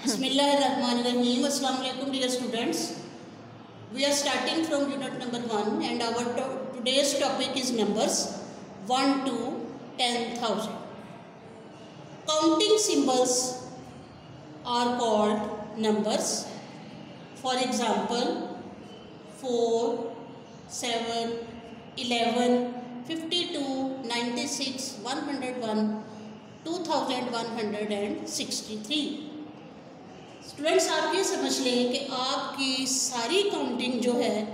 Bismillahirrahmanirrahim. Assalamu alaikum dear students. We are starting from unit number 1 and our today's topic is numbers 1 to 10,000. Counting symbols are called numbers. For example, 4, 7, 11, 52, 96, 101, 2163. Students आप ये समझ लें कि आपकी सारी counting जो है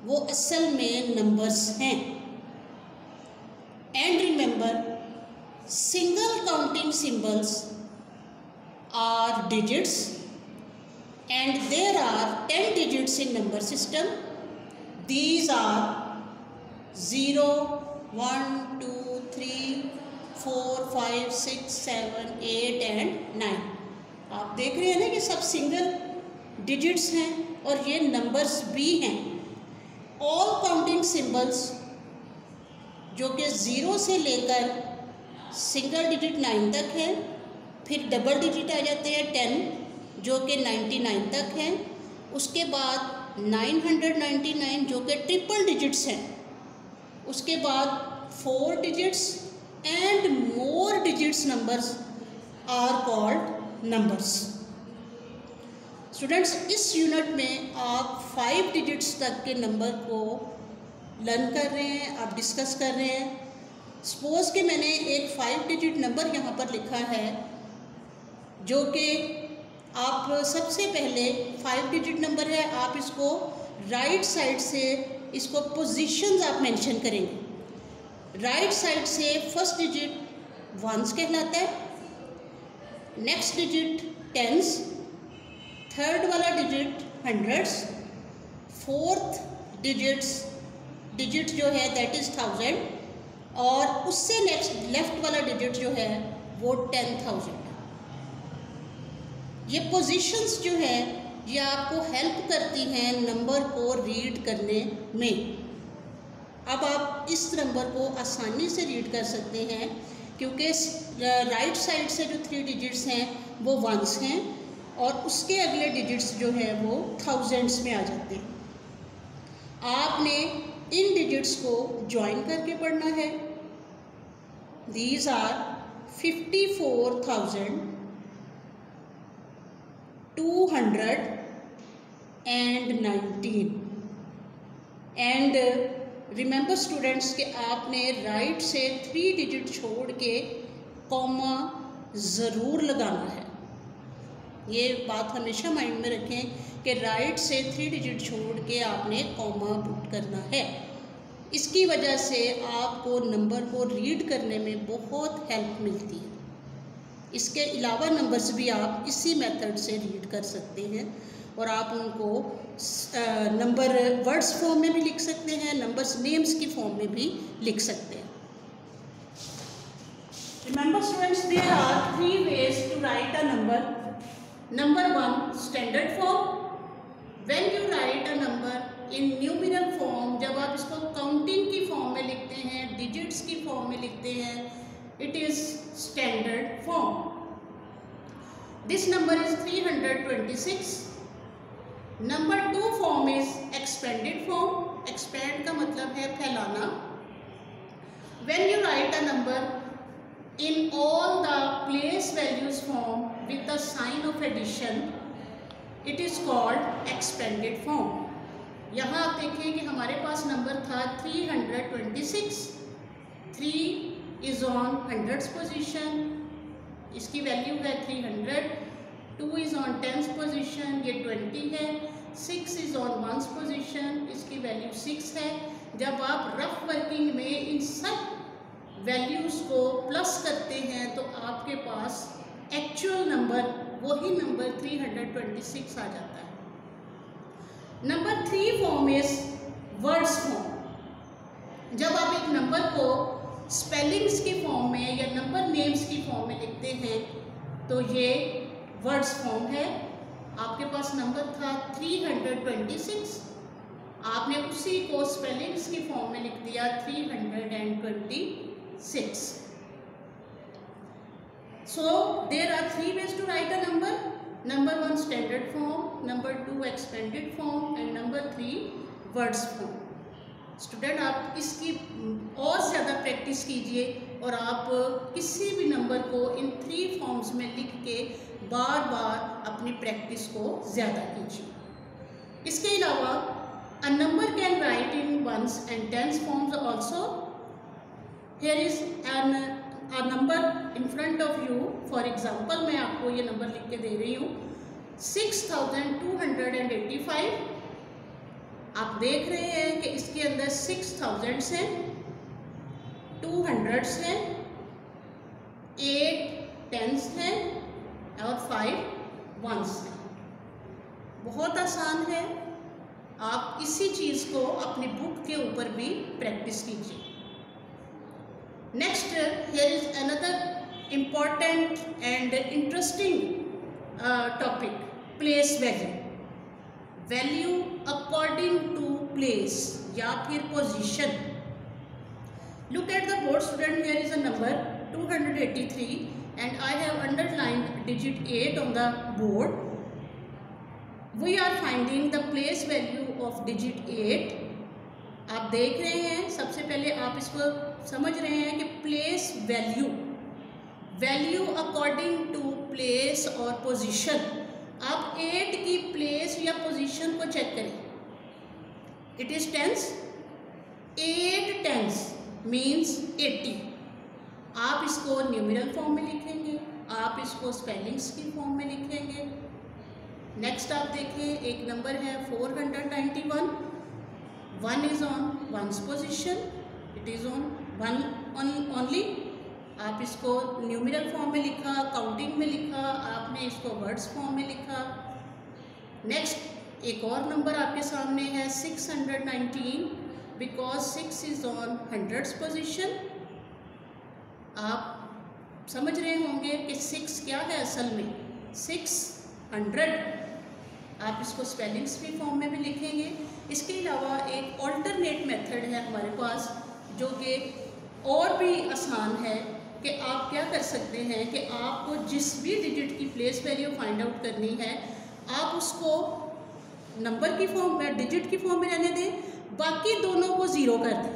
वो असल में नंबर्स हैं. And remember, single counting symbols are digits and there are 10 digits in number system. These are 0, 1, 2, 3, 4, 5, 6, 7, 8 and 9. आप देख रहे हैं ना कि सब सिंगल डिजिट्स हैं और ये नंबर्स भी हैं. ऑल काउंटिंग सिंबल्स जो कि 0 से लेकर सिंगल डिजिट 9 तक है, फिर डबल डिजिट आ जाते हैं 10 जो कि 99 तक हैं, उसके बाद 999 जो कि ट्रिपल डिजिट्स हैं, उसके बाद 4 digits and more digits numbers are called numbers. Students, इस यूनिट में आप 5 डिजिट्स तक के नंबर को लर्न कर रहे हैं, आप डिस्कस कर रहे हैं. सपोज कि मैंने एक 5 डिजिट नंबर यहाँ पर लिखा है जो कि आप सबसे पहले 5 डिजिट नंबर है. आप इसको राइट साइड से इसको पोजीशंस आप मेंशन करेंगे. राइट साइड से फर्स्ट डिजिट वंस कहलाता है, नेक्स्ट डिजिट टेंस, थर्ड वाला डिजिट हंड्रेड्स, फोर्थ डिजिट जो है दैट इज़ 1000 और उससे नेक्स्ट लेफ्ट वाला डिजिट जो है वो 10,000. ये पोजीशंस जो है ये आपको हेल्प करती हैं नंबर को रीड करने में. अब आप इस नंबर को आसानी से रीड कर सकते हैं क्योंकि राइट साइड से जो 3 डिजिट्स हैं वो वंस हैं और उसके अगले डिजिट्स जो है वो थाउजेंड्स में आ जाते हैं. आपने इन डिजिट्स को ज्वाइन करके पढ़ना है. These are 54,219 and remember students कि आपने राइट से 3 डिजिट छोड़ के कॉमा ज़रूर लगाना है. ये बात हमेशा माइंड में रखें कि राइट से 3 डिजिट छोड़ के आपने कॉमा पुट करना है. इसकी वजह से आपको नंबर को रीड करने में बहुत हेल्प मिलती है. इसके अलावा नंबर्स भी आप इसी मेथड से रीड कर सकते हैं और आप उनको नंबर वर्ड्स फॉर्म में भी लिख सकते हैं, नंबर्स नेम्स की फॉर्म में भी लिख सकते हैं. Remember students, there are 3 ways to write a number. Number 1, standard form. When you write a number in numeral form, जब आप इसको काउंटिंग की फॉर्म में लिखते हैं, डिजिट्स की फॉर्म में लिखते हैं, it is standard form. This number is 326. Number 2 form is expanded form. Expand का मतलब है फैलाना. When you write a number in all the place values form with the sign of addition, it is called expanded form. यहाँ आप देखें कि हमारे पास number था 326. 3 is on hundreds position, इसकी वैल्यू है 300. 2 is on tens position, ये 20 है. 6 is on ones position, इसकी वैल्यू 6 है. जब आप रफ वर्किंग में इन सब वैल्यूज़ को प्लस करते हैं तो आपके पास एक्चुअल नंबर वही नंबर 326 आ जाता है. Number 3 form is words form. जब आप एक नंबर को स्पेलिंग्स की फॉर्म में या नंबर नेम्स की फॉर्म में लिखते हैं तो ये वर्ड्स फॉर्म है. आपके पास नंबर था 326, आपने उसी को स्पेलिंग्स की फॉर्म में लिख दिया 326. So there are 3 ways to write a number. Number number 2 expanded form and number 3 words form. Student आप इसकी और ज़्यादा प्रैक्टिस कीजिए और आप किसी भी नंबर को इन 3 फॉर्म्स में लिख के बार बार अपनी प्रैक्टिस को ज़्यादा कीजिए। इसके अलावा a number can write in ones and tens forms also. Here is a number in front of you. For example मैं आपको ये नंबर लिख के दे रही हूँ 6285। आप देख रहे हैं कि इसके अंदर 6000 हैं, 200 हैं, 8 10s हैं और 5 1s हैं। बहुत आसान है, आप इसी चीज़ को अपनी बुक के ऊपर भी प्रैक्टिस कीजिए। Next here is another important and interesting topic, place value. Value according to place या फिर position. Look at the board student, here is a number 283 and I have underlined digit 8 on the board. We are finding the place value of digit 8। आप देख रहे हैं, सबसे पहले आप इसको समझ रहे हैं कि place value, value according to place और पोजीशन। आप 8 की प्लेस या पोजीशन को चेक करें। It is tens, 8 tens means 80। आप इसको न्यूमेरल फॉर्म में लिखेंगे, आप इसको स्पेलिंग्स की फॉर्म में लिखेंगे। नेक्स्ट आप देखिए, एक नंबर है 491, 1 is on ones position, it is on 1 only. आप इसको न्यूमेरल फॉर्म में लिखा, काउंटिंग में लिखा, आपने इसको वर्ड्स फॉर्म में लिखा। नेक्स्ट एक और नंबर आपके सामने है 619, because 6 is on hundreds position. आप समझ रहे होंगे कि 6 क्या है असल में, 600। आप इसको स्पेलिंग्स भी फॉर्म में भी लिखेंगे। इसके अलावा एक ऑल्टरनेट मेथड है हमारे पास जो कि और भी आसान है कि आप क्या कर सकते हैं कि आपको जिस भी डिजिट की प्लेस वैल्यू फाइंड आउट करनी है, आप उसको नंबर की फॉर्म में, डिजिट की फॉर्म में रहने दें, बाकी दोनों को ज़ीरो कर दें।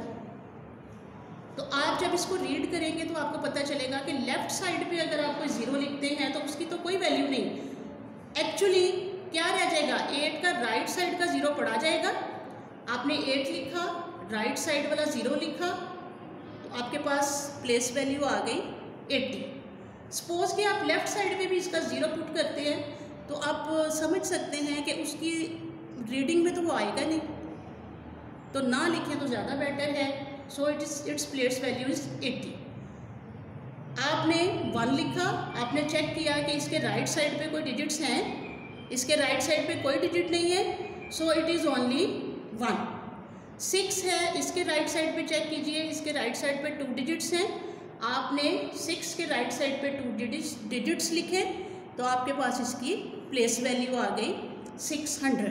तो आप जब इसको रीड करेंगे तो आपको पता चलेगा कि लेफ़्ट साइड पे अगर आप कोई ज़ीरो लिखते हैं तो उसकी तो कोई वैल्यू नहीं। एक्चुअली क्या रह जाएगा, 8 का राइट साइड का ज़ीरो पड़ा जाएगा। आपने 8 लिखा, राइट साइड वाला ज़ीरो लिखा, तो आपके पास प्लेस वैल्यू आ गई 80। सपोज कि आप लेफ़्ट साइड पे भी इसका ज़ीरो पुट करते हैं तो आप समझ सकते हैं कि उसकी रीडिंग में तो वो आएगा नहीं, तो ना लिखें तो ज़्यादा बेटर है। So its place value is 80। आपने 1 लिखा, आपने चेक किया कि इसके राइट साइड पे कोई डिजिट्स हैं, इसके राइट साइड पे कोई डिजिट नहीं है, सो इट इज़ ओनली 1। 6 है, इसके राइट साइड पे चेक कीजिए, इसके राइट साइड पे 2 डिजिट्स हैं, आपने 6 के राइट साइड पे 2 डिजिट्स लिखे तो आपके पास इसकी प्लेस वैल्यू आ गई 600।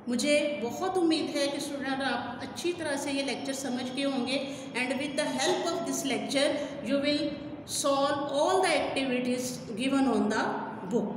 मुझे बहुत उम्मीद है कि स्टूडेंट आप अच्छी तरह से ये लेक्चर समझ गए होंगे and with the help of this lecture you will solve all the activities given on the book.